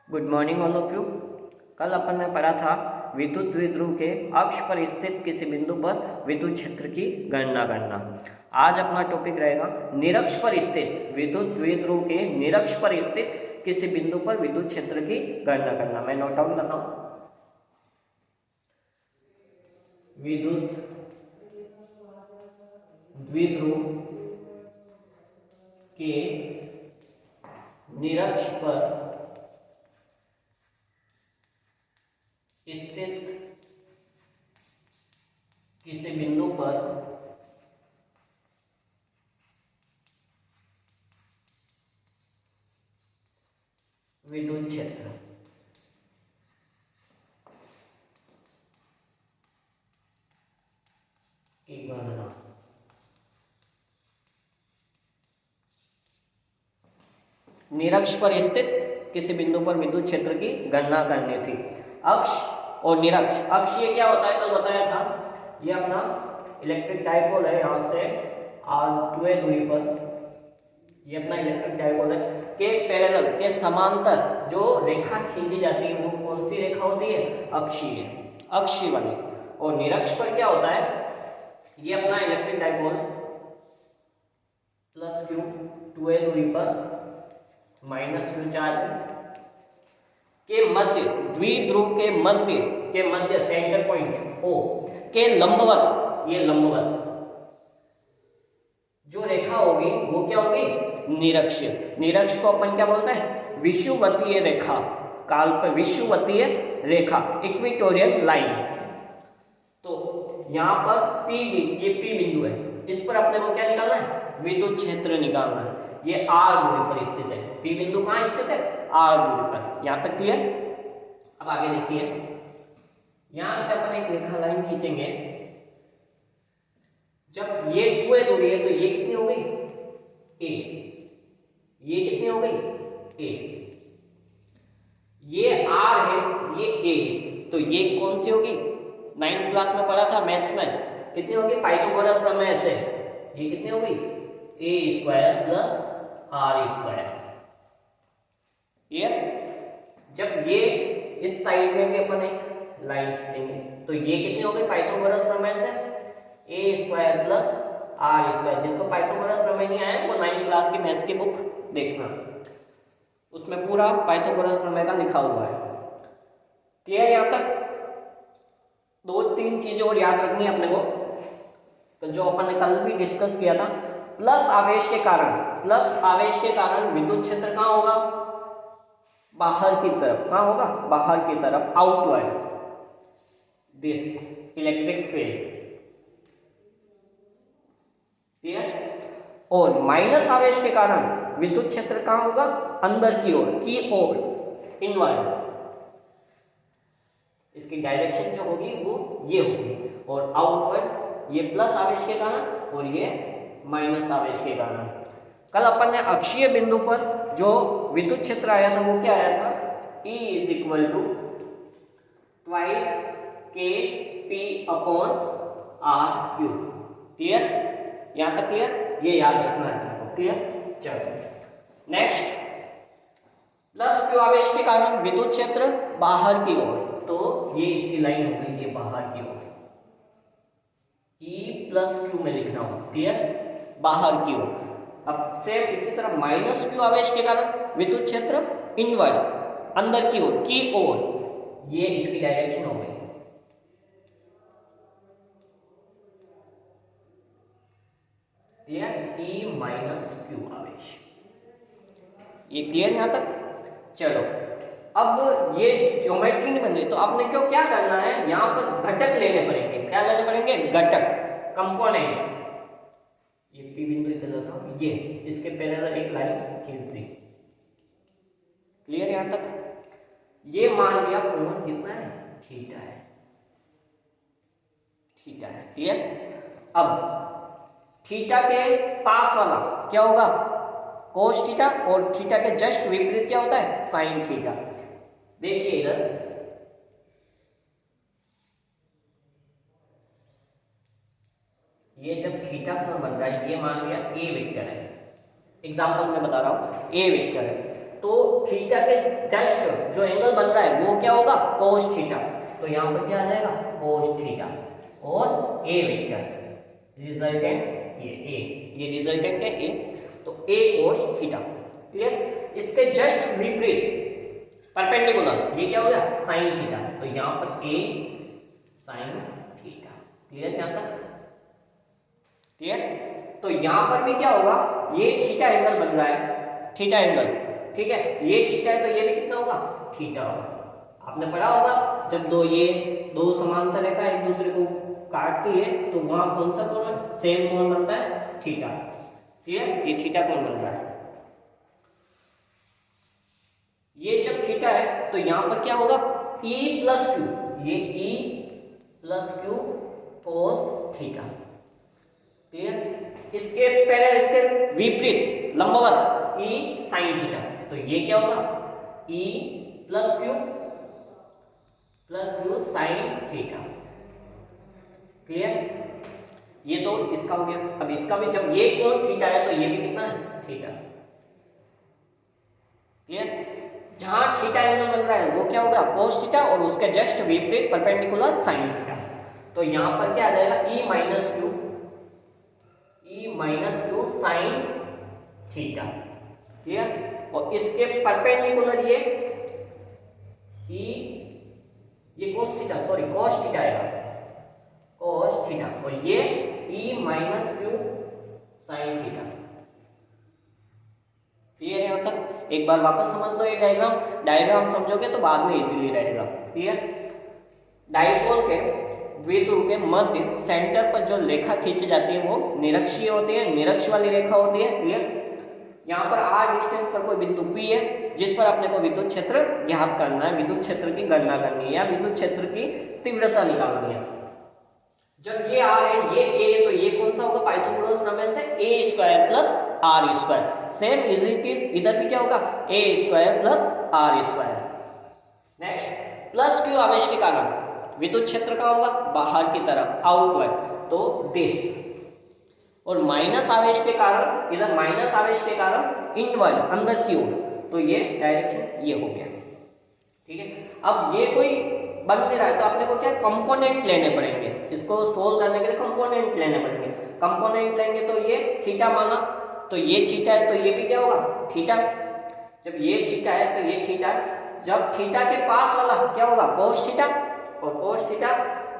Good morning all of you. कल अपन ने पढ़ा था विद्युत द्विध्रुव के अक्ष पर स्थित किसी बिंदु पर विद्युत क्षेत्र की गणना करना। आज अपना टॉपिक रहेगा निरक्ष पर स्थित विद्युत द्विध्रुव के निरक्ष पर स्थित किसी बिंदु पर विद्युत क्षेत्र की गणना करना। मैं नोट डाउन करता हूं। विद्युत द्विध्रुव के निरक्ष पर स्थित किसी बिंदु पर विद्युत क्षेत्र की गणना। निरक्ष पर स्थित किसी बिंदु पर विद्युत क्षेत्र की गणना करनी थी। अक्ष और निरक्ष, अक्ष ये क्या होता है कल बताया था, ये अपना इलेक्ट्रिक डायपोल है। यहां से r2 दूरी पर ये अपना इलेक्ट्रिक डायपोल है के पैरेलल के समांतर जो रेखा खींची जाती है वो कौन सी रेखा होती है? अक्षीय, अक्षीय वाली। और निरक्ष पर क्या होता है, ये अपना electric dipole plus Q 2a दूरी पर माइनस क्यू चार्ज के मध्य, द्विध्रुव के मध्य सेंटर पॉइंट O के लंबवत, ये लंबवत जो रेखा होगी वो क्या होगी? निरक्ष। निरक्ष को अपन क्या बोलते हैं? विषुवतीय रेखा, काल्पनिक विषुवतीय रेखा, इक्वेटोरियल लाइन। तो यहाँ पर PD, ये P बिंदु है, इस पर अपने को क्या निकालना है? विद्युत क्षेत्र निकालना है। ये R दूरी पर स्थित है। P बिंदु कहाँ स्थित है? R दूरी पर। यहाँ तक क्लियर? अब आगे देखिए, यहां से अपन एक रेखा लाइन खींचेंगे। जब ये 2a दूरी है तो ये कितनी हो गई? A। ये कितनी हो गई? A। ये R है, ये A, तो ये कौन सी होगी? 9th क्लास में पढ़ा था मैथ्स में, कितनी होगी? पाइथागोरस प्रमेय से ये कितनी होगी? A square plus R square. Clear? जब ये इस साइड में भी अपन एक लाइन खींचेंगे तो ये कितनी हो गई पाइथागोरस प्रमेय से? A square plus R square. जिसको पाइथागोरस प्रमेय नहीं आया वो 9th क्लास की मैथ्स की बुक देखना, उसमें पूरा पाइथागोरस प्रमेय का लिखा हुआ है। क्लियर? यहां तक 2-3 चीजें और याद रखनी है अपने को, तो जो अपन ने कल भी डिस्कस किया था। प्लस आवेश के कारण विद्युत क्षेत्र कहाँ होगा? बाहर की तरफ। कहाँ होगा? बाहर की तरफ, outward this electric field. Clear? और माइनस आवेश के कारण विद्युत क्षेत्र कहाँ होगा? अंदर की ओर, इनवर्ड। इसकी डायरेक्शन जो होगी वो ये होगी, और आउटवर्ड ये प्लस आवेश के कारण और ये माइनस आवेश के कारण। कल अपन ने अक्षीय बिंदु पर जो विद्युत क्षेत्र आया था वो क्या आया था? E is equal to twice K P upon R Q. Clear? यहां तक क्लियर? ये याद रखना है आपको। क्लियर? चलो नेक्स्ट, प्लस क्यू आवेश के कारण विद्युत क्षेत्र बाहर की ओर, तो ये इसकी लाइन हो गई, ये बाहर की ओर। E प्लस क्यू में लिखना हो। क्लियर? बाहर की ओर। अब सेम इसी तरह माइनस क्यू आवेश के कारण विद्युत क्षेत्र इनवर्ड, अंदर की ओर, ये इसकी डायरेक्शन हो गई। क्लियर? E माइनस क्यू आवेश। ये क्लियर यहां तक? चलो अब ये ज्योमेट्री नहीं बन रही, तो आपने क्या करना है, यहां पर घटक लेने पड़ेंगे। क्या लेने पड़ेंगे? घटक, कंपोनेंट। ये P बिंदु इधर लगा, ये इसके पैरेलल एक लाइन खींच दी। क्लियर यहां तक? ये मान लिया कोण कितना है? थीटा है, थीटा है। क्लियर? अब थीटा के पास वाला क्या होगा? कोस थीटा, और थीटा के जस्ट विपरीत क्या होता है? Sine theta. देखिए इधर, ये जब थीटा कोण बन रहा है, ये मान लिया A वेक्टर है, एग्जाम्पल में बता रहा हूं A वेक्टर है, तो थीटा के जस्ट जो एंगल बन रहा है वो क्या होगा, कोस थीटा। तो यहाँ पर क्या आ जाएगा, कोस थीटा और ए वेक्टर रिजल्टेंट ये रिजल्टेंट है ए, तो ए कोस थीटा। क्लियर। इसके जस्ट विपरीत परपेंडिकुलर ये क्या हो गया, साइन थीटा। तो यहाँ पर ए साइन थीटा। क्लियर यहाँ तक, क्लियर। तो यहाँ पर भी क्या होगा, ये थीटा एंगल बन रहा है, थीटा एंगल, ठीक है। ये थीटा है तो ये भी कितना होगा, थीटा होगा। आपने पढ़ा होगा जब दो समांतर रेखा एक दूसरे को काटती है तो वहां कौन सा कोण, सेम कोण बनता है, थीटा। क्लियर। ये थीटा कोण बन रहा है। ये जब थीटा है तो यहां पर क्या होगा, E प्लस क्यू, ये E प्लस क्यू कोस थीटा। क्लियर। इसके पहले इसके विपरीत लंबवत E साइन थीटा, तो ये क्या होगा, E plus Q sine theta. Clear. ये तो इसका हो गया। अब इसका भी जब ये कोण थीटा है तो ये भी कितना है, थीटा। क्लियर। जहां थीटा एंगल बन रहा है वो क्या होगा, कोस थीटा, और उसके जस्ट विपरीत परपेंडिकुलर साइन थीटा। तो यहां पर क्या आ जाएगा, E minus Q sine theta. Clear. और इसके परपेंडिकुलर ये cos theta, sorry cos theta आएगा, कोस थीटा, और ये E minus Q sine theta. Clear है यहाँ तक। एक बार वापस समझ लो ये डायग्राम समझोगे तो बाद में इजीली रहेगा। क्लियर। डाइपोल के द्विध्रुव के मध्य सेंटर पर जो रेखा खींची जाती है वो निरक्षीय होती है, निरक्ष वाली रेखा होती है। क्लियर। यहाँ पर r डिस्टेंस पर कोई बिंदु P है जिस पर अपने को विद्युत क्षेत्र ज्ञात करना है, विद्युत क्षेत्र की गणना करनी है या विद्युत क्षेत्र की तीव्रता निकालनी है। जब ये r है, ये a है, तो ये कौन सा होगा, पाइथागोरस प्रमेय से a square plus r square. Same is it is, इधर भी क्या होगा, a square plus r square. Next, plus Q आवेश के कारण विद्युत क्षेत्र का होगा बाहर की तरफ, आउटवर्ड, तो दिस। और माइनस आवेश के कारण, इधर माइनस आवेश के कारण इनवर्ड, अंदर की ओर, तो ये डायरेक्शन ये हो गया। ठीक है। अब ये कोई बन नहीं रहा है तो आपने को क्या कंपोनेंट लेने पड़ेंगे, इसको सोल्व करने के लिए कंपोनेंट लेने पड़ेंगे। कंपोनेंट लेंगे तो ये थीटा माना, तो ये थीटा है तो ये भी क्या होगा, थीटा। जब ये थीटा है तो ये थीटा, जब थीटा के पास वाला क्या होगा, कोस थीटा, और cos theta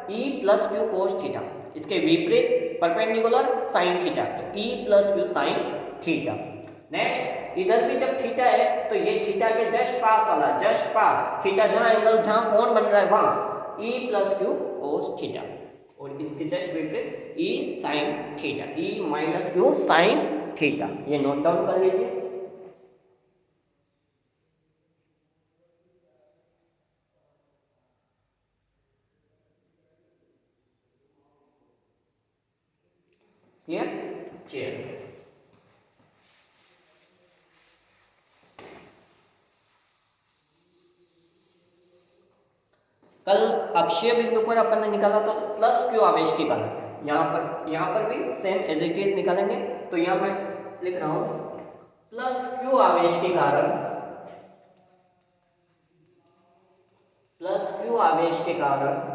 E plus Q cos theta. इसके विपरीत परपेंडिकुलर साइन थीटा, तो E plus Q sine theta. Next, इधर भी जब थीटा है तो ये थीटा के जस्ट पास वाला, जस्ट पास थीटा, जहां एंगल, जहां कोण बन रहा है वहां E plus Q cos theta, और इसके जस्ट विपरीत E sine theta, E minus Q sine theta. ये नोट डाउन कर लीजिए। क्लियर। चलिए, कल अक्षीय बिंदु पर अपन ने निकाला था तो प्लस क्यू आवेश के कारण, यहाँ पर भी सेम एज इट इज निकालेंगे। तो यहाँ मैं लिख रहा हूं प्लस क्यू आवेश के कारण, प्लस क्यू आवेश के कारण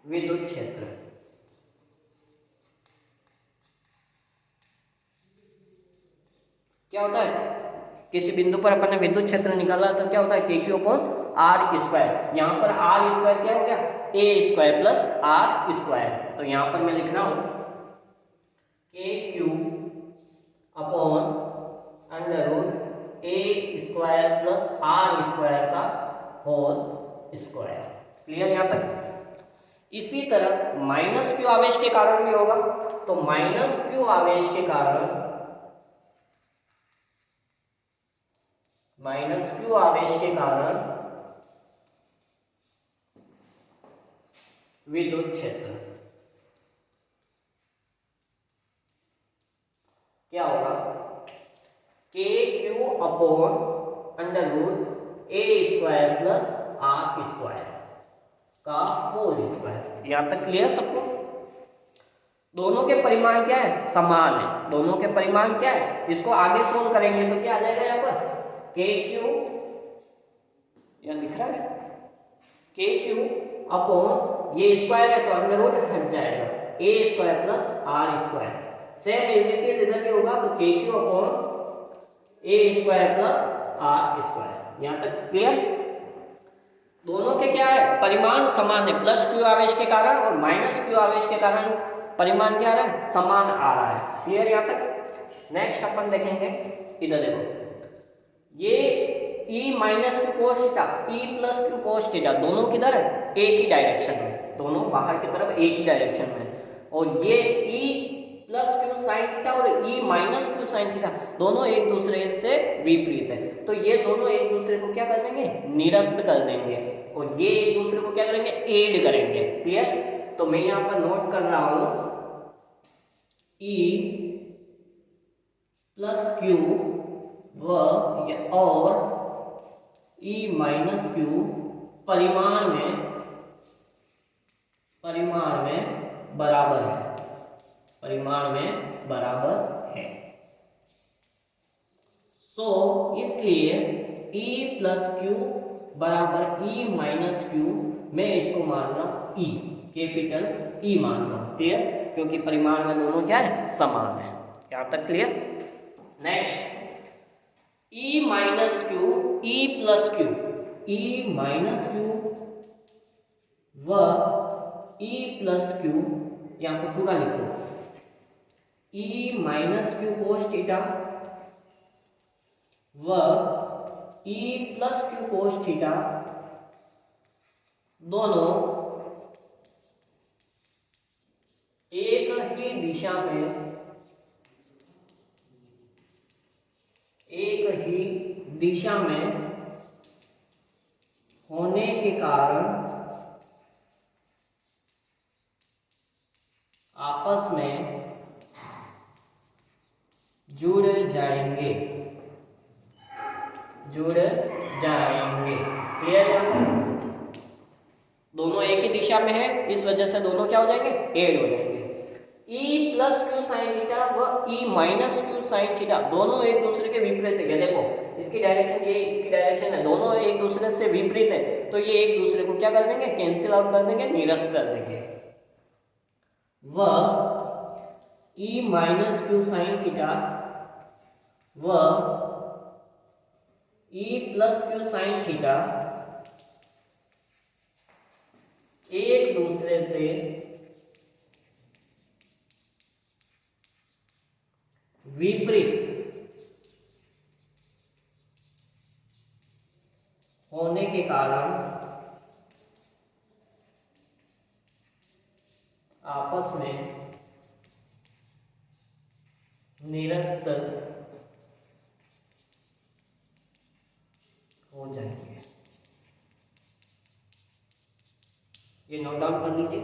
विद्युत क्षेत्र। क्या होता है, किसी बिंदु पर अपन ने विद्युत क्षेत्र निकाला तो क्या होता है, के क्यू अपॉन आर स्क्वायर। यहाँ पर आर स्क्वायर क्या हो गया, A square plus R square. तो यहाँ पर मैं लिख रहा हूं K Q upon under root A square plus R square का होल स्क्वायर। क्लियर यहाँ तक। इसी तरह माइनस क्यू आवेश के कारण भी होगा, तो माइनस क्यू आवेश के कारण, माइनस क्यू आवेश के कारण विद्युत क्षेत्र क्या होगा, K Q upon under root A square plus R square का होल स्क्वायर। यहां तक क्लियर सबको। दोनों के परिमाण क्या है, समान है। दोनों के परिमाण क्या है, इसको आगे सोल्व करेंगे तो क्या आ जाएगा यहाँ पर के क्यू, यहाँ दिख रहा है के क्यू अपॉन ये स्क्वायर है तो अंडर रूट हट जाएगा A square plus R square. Same as it is इधर भी होगा तो K Q upon A square plus R square. यहाँ तक क्लियर। दोनों के क्या है, परिमाण समान है। प्लस क्यू आवेश के कारण और माइनस क्यू आवेश के कारण परिमाण क्या है, समान आ रहा है। क्लियर यहाँ तक। नेक्स्ट अपन देखेंगे, इधर देखो ये e minus Q cos theta, e plus Q cos theta, दोनों किधर है, एक ही डायरेक्शन में, दोनों बाहर की तरफ एक ही डायरेक्शन में। और ये e plus Q sine theta और e minus Q sine theta दोनों एक दूसरे से विपरीत है। तो ये दोनों एक दूसरे को क्या कर देंगे, निरस्त कर देंगे और ये एक दूसरे को क्या करेंगे, एड करेंगे। क्लियर। तो मैं यहाँ पर नोट कर रहा हूं e प्लस क्यू व और e माइनस क्यू परिमाण में बराबर है, परिमाण में बराबर है। सो इसलिए e प्लस क्यू बराबर e माइनस क्यू, मैं इसको मान रहा हूं e, कैपिटल E मान रहा हूं। क्लियर, क्योंकि परिमाण में दोनों क्या है, समान है। यहां तक clear. Next e minus Q e plus Q, e minus Q व e प्लस क्यू, यहां पर पूरा लिखो e minus Q cos theta व e plus Q cos theta दोनों एक ही दिशा में, एक ही दिशा में होने के कारण आपस में जुड़ जाएंगे, जुड़ जाएंगे। क्लियर है। दोनों एक ही दिशा में है, इस वजह से दोनों क्या हो जाएंगे, एड हो जाएंगे। e plus Q sine theta व e minus Q sine theta दोनों एक दूसरे के विपरीत है। देखो इसकी डायरेक्शन ये, इसकी डायरेक्शन है, दोनों एक दूसरे से विपरीत है, तो ये एक दूसरे को क्या कर देंगे, कैंसिल आउट कर देंगे, निरस्त कर देंगे। व e minus Q sine theta व e plus Q sine theta एक दूसरे से विपरीत होने के कारण आपस में निरस्त हो जाएंगे। ये नोट डाउन कर लीजिए।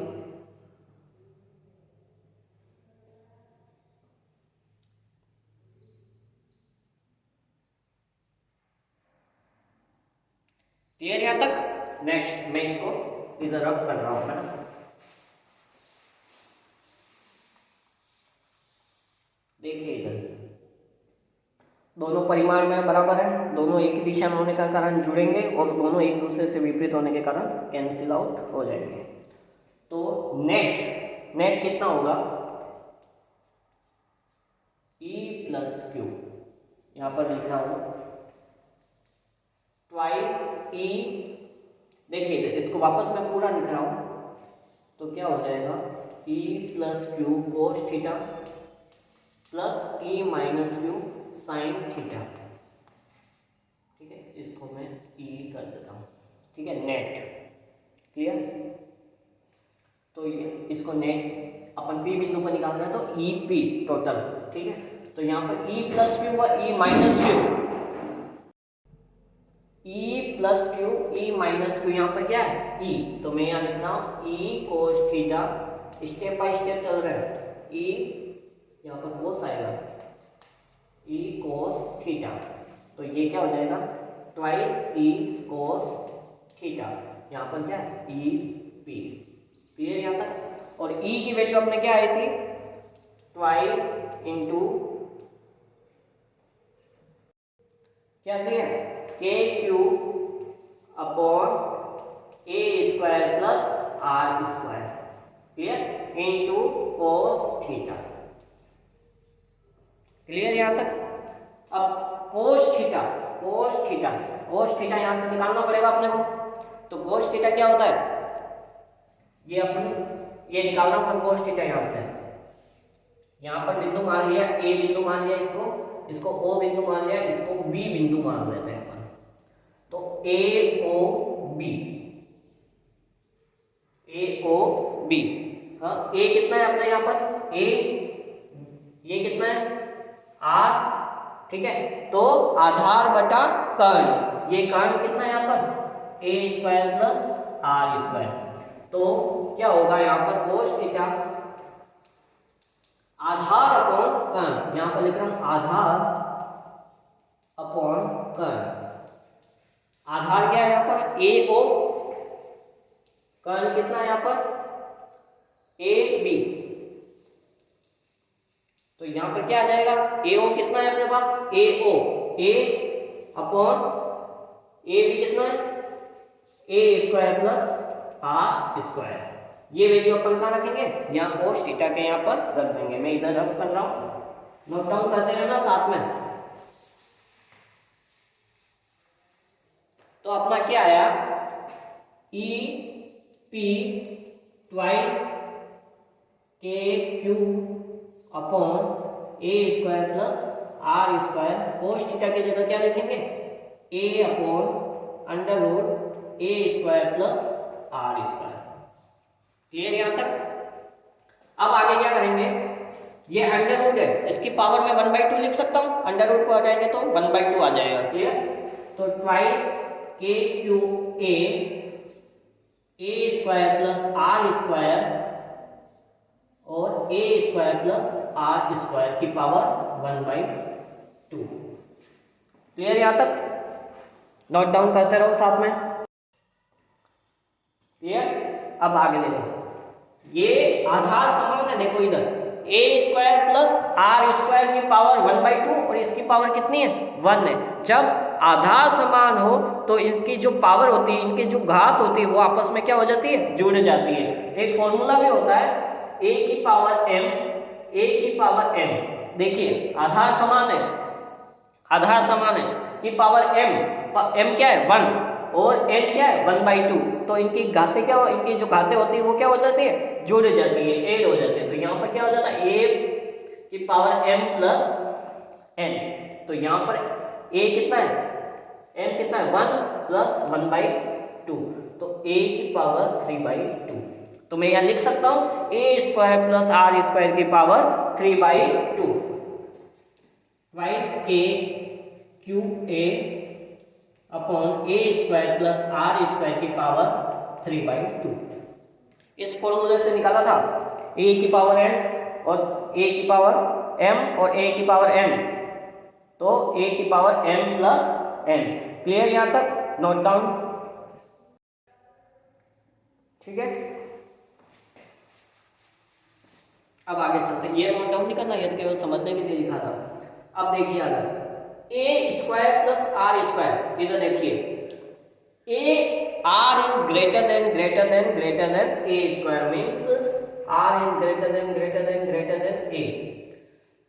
क्लियर यहां तक। नेक्स्ट मैं इसको इधर रफ कर रहा हूं, है ना। देखिए इधर दोनों परिमाण में बराबर है, दोनों एक ही दिशा में होने का कारण जुड़ेंगे और दोनों एक दूसरे से विपरीत होने के कारण कैंसिल आउट हो जाएंगे। तो नेट कितना होगा, e प्लस क्यू, यहां पर लिखा हूं ट्वाइस e। देखिए इसको वापस मैं पूरा लिख रहा हूं तो क्या हो जाएगा, e plus Q cos theta plus e minus Q sine theta. ठीक है, इसको मैं e कर देता हूं। ठीक है, नेट। क्लियर। तो ये इसको नेट अपन p बिंदु पर निकाल रहे हैं तो e p टोटल। ठीक है, तो यहाँ पर e प्लस क्यू व e minus Q, e plus Q e minus Q, यहाँ पर क्या है e, तो मैं यहाँ लिख रहा हूँ e cos theta, step by step चल रहा है, e यहाँ पर कोस आएगा e कोस थीटा, तो ये क्या हो जाएगा ट्वाइस e कोस थीटा, यहाँ पर क्या है e p। क्लियर यहाँ तक। और e की वैल्यू अपने क्या आई थी ट्वाइस इंटू क्या किया K Q upon A square plus R square, clear, into cos theta. Clear यहां तक? अब कोस थीटा यहां से निकालना पड़ेगा अपने को। तो कोस थीटा क्या होता है, ये निकालना होगा कोस थीटा। यहां से यहां पर बिंदु मान लिया, ए बिंदु मान लिया, इसको ओ बिंदु मान लिया, इसको बी बिंदु मान लेते हैं अपन। तो ए ओ बी, हाँ, ए कितना है अपना यहाँ पर, ये कितना है आर, ठीक है। तो आधार बटा कर्ण, ये कर्ण कितना है यहाँ पर ए स्क्वायर प्लस आर स्क्वायर। तो क्या होगा यहाँ पर कोस थीटा आधार अपॉन कर्ण, यहाँ पर लिख रहा हूं आधार अपॉन कर्ण। आधार क्या है यहाँ पर ए ओ, कर्ण कितना है यहाँ पर ए बी। तो यहां पर क्या आ जाएगा, ए ओ कितना है अपने पास, ए ओ ए अपॉन ए बी कितना है ए स्क्वायर प्लस आर स्क्वायर। ये वैल्यू अपन कहाँ रखेंगे, यहाँ कोस थीटा के यहाँ पर रख देंगे। मैं इधर रफ कर रहा हूं, नोट डाउन करते रहना साथ में। तो अपना क्या आया, E P twice K Q upon A square plus R square. Cos theta की जगह क्या लिखेंगे, A upon under root A square plus R square. Clear यहां तक? अब आगे क्या करेंगे, ये अंडर रूट है, इसकी पावर में 1/2 लिख सकता हूं, अंडर रूट को हटाएंगे तो 1/2 आ जाएगा। क्लियर? तो twice K Q A square plus R square और A square plus R square की पावर 1/2। क्लियर यहां तक? नोट डाउन करते रहो साथ में। क्लियर? अब आगे देखो, ये आधार समान है, देखो इधर ए स्क्वायर प्लस आर स्क्वायर की पावर 1/2 और इसकी पावर कितनी है 1 है। जब आधार समान हो तो इनकी जो पावर होती है, इनकी जो घात होती है, वो आपस में क्या हो जाती है, जुड़ जाती है। एक फॉर्मूला भी होता है ए की पावर m, देखिए आधार समान है की पावर m क्या है 1 और n क्या है 1/2। तो इनकी घातें क्या हो, इनकी जो घातें होती है वो क्या हो जाती है, जुड़ जाती है, ऐड हो जाती है। तो यहाँ पर क्या हो जाता है a की पावर m प्लस n। तो यहाँ पर a कितना है, m कितना है 1 प्लस 1/2, तो a की पावर 3/2। तो मैं यहाँ लिख सकता हूँ A square plus R square की power 3/2 twice K Q A upon A square plus R square की पावर 3/2। इस फॉर्मूले से निकाला था ए की पावर n और ए की पावर m और ए की पावर n, तो ए की power m plus n। Clear यहां तक? नोट डाउन, ठीक है। अब आगे चलते हैं, ये नोट डाउन नहीं करना, ये तो केवल समझने के लिए लिखा था। अब देखिए आगे A square plus R square, इधर देखिए A R is greater than A square, means R is greater than A.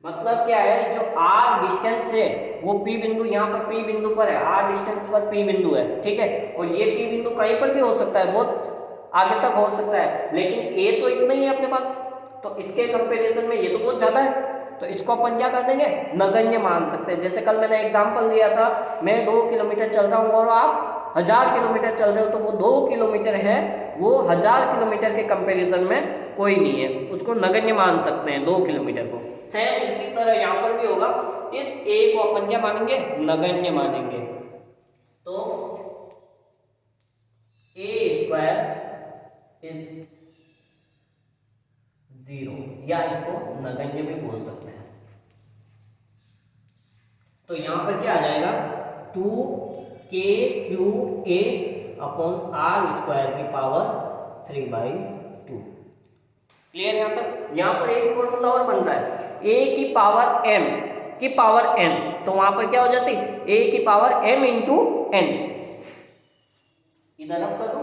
मतलब क्या है, जो आर डिस्टेंस है वो पी बिंदु, यहाँ पर पी बिंदु पर है, आर डिस्टेंस पर पी बिंदु है, ठीक है। और ये पी बिंदु कहीं पर भी हो सकता है, बहुत आगे तक हो सकता है, लेकिन ए तो इतना ही है अपने पास, तो इसके कंपैरिजन में ये तो बहुत ज्यादा है। तो इसको अपन क्या कर देंगे, नगण्य मान सकते हैं। जैसे कल मैंने एग्जांपल दिया था, मैं 2 किलोमीटर चल रहा हूँ और आप 1000 किलोमीटर चल रहे हो, तो वो 2 किलोमीटर है, वो 1000 किलोमीटर के कंपैरिजन में कोई नहीं है, उसको नगण्य मान सकते हैं 2 किलोमीटर को। सेम इसी तरह यहाँ पर भी होगा, इस ए को अपन क्या मानेंगे, नगण्य मानेंगे। तो ए स्क्वायर इज 0, या इसको नगण्य भी बोल सकते हैं। तो यहां पर क्या आ जाएगा 2kqa अपॉन आर स्क्वायर की पावर 3/2। क्लियर यहाँ तक? यहाँ पर एक फॉर्मूला और बन रहा है, a की पावर m की पावर n, तो वहां पर क्या हो जाती, a की पावर m इंटू n। इधर आप करो,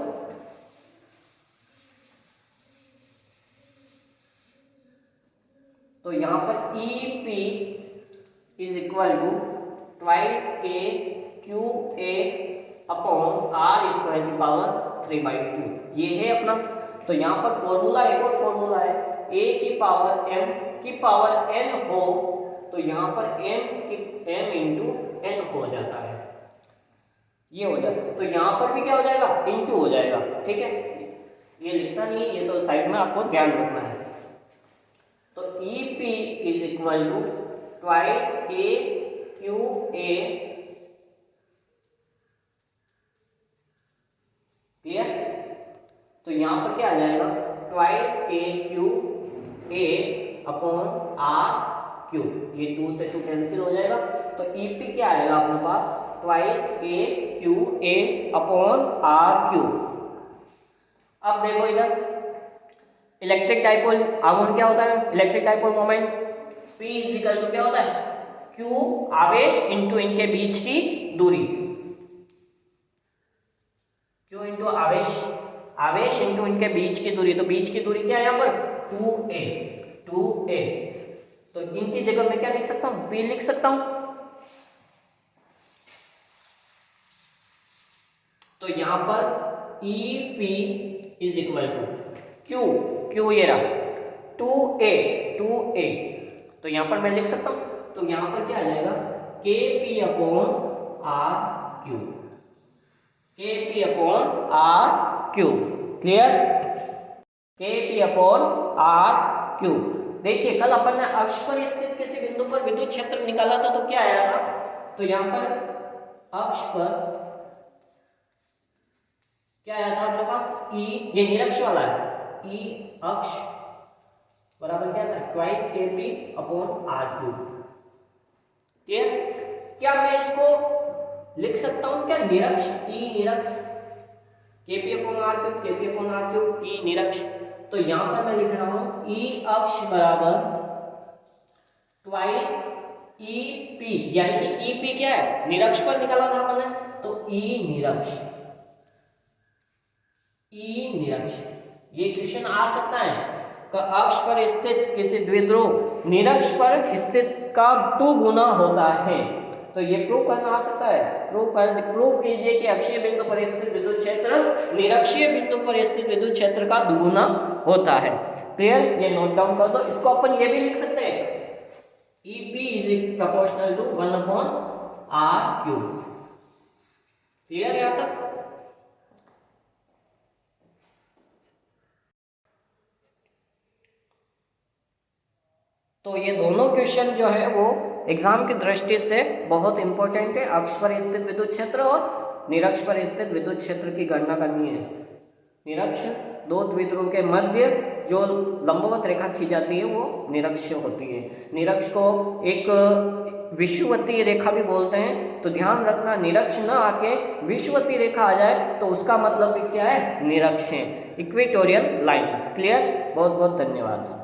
तो यहाँ पर E P is equal to twice K Q A upon R square की पावर 3/2, ये है अपना। तो यहाँ पर फॉर्मूला, एक और फॉर्मूला है, a की पावर m की पावर n हो, तो यहाँ पर m इंटू n हो जाता है, ये हो जाता है। तो यहाँ पर भी क्या हो जाएगा, इंटू हो जाएगा, ठीक है, ये लिखना नहीं है, ये तो साइड में आपको ध्यान रखना है। तो E P is equal to twice K Q A, clear? तो यहाँ पर क्या आ जाएगा, twice K Q A upon R Q, ये 2 से 2 कैंसिल हो जाएगा। तो ई पी क्या आएगा अपने पास, twice K Q A upon R Q. अब देखो इधर इलेक्ट्रिक डाइपोल आघूर्ण क्या होता है, electric dipole moment P is equal to क्या होता है, Q आवेश इंटू इनके बीच की दूरी, Q इंटू आवेश, आवेश इंटू इनके बीच की दूरी। तो बीच की दूरी क्या है यहाँ पर 2a। तो इनकी जगह मैं क्या लिख सकता हूँ, P लिख सकता हूँ। तो यहाँ पर E P is equal to Q ये रहा 2a, तो यहाँ पर मैं लिख सकता हूँ। तो यहाँ पर क्या आ जाएगा, K P upon R Q, K P upon R Q, clear? K P upon R Q. देखिए कल अपन ने अक्ष पर स्थित किसी बिंदु पर विद्युत क्षेत्र निकाला था, तो क्या आया था, तो यहाँ पर अक्ष पर क्या आया था अपने पास, ई, ये निरक्ष वाला है, ई अक्ष बराबर क्या था, twice K P upon R cube, clear? क्या मैं इसको लिख सकता हूं क्या, निरक्ष, ई निरक्ष, के पी अपॉन आर क्यूब, के पी अपॉन आर क्यूब, ई निरक्ष। तो यहां पर मैं लिख रहा हूं ई अक्ष बराबर ट्वाइस ई पी, यानी कि ई पी क्या है, निरक्ष पर निकाला था अपन ने, तो ई निरक्ष, ई निरक्ष। ये क्वेश्चन आ सकता है कि अक्ष पर स्थित किसी द्विध्रुव निरक्ष पर स्थित का 2 गुना होता है, तो ये प्रूव करना आ सकता है। प्रूव कीजिए कि अक्षीय बिंदु पर स्थित विद्युत क्षेत्र निरक्षीय बिंदु पर स्थित विद्युत क्षेत्र का 2 गुना होता है, क्लियर? ये नोट डाउन कर दो। इसको अपन ये भी लिख सकते हैं, E P is proportional to 1/r³, clear यहां तक? तो ये दोनों क्वेश्चन जो है वो एग्जाम की दृष्टि से बहुत इंपॉर्टेंट है। अक्ष पर स्थित विद्युत क्षेत्र और निरक्ष पर स्थित विद्युत क्षेत्र की गणना करनी है। निरक्ष दो द्विध्रुव के मध्य जो लंबवत रेखा खींची जाती है वो निरक्ष होती है। निरक्ष को एक विषुवतीय रेखा भी बोलते हैं, तो ध्यान रखना निरक्ष न आके विषुवतीय रेखा आ जाए तो उसका मतलब भी क्या है, निरक्ष है, इक्वेटोरियल लाइंस, क्लियर? बहुत बहुत धन्यवाद।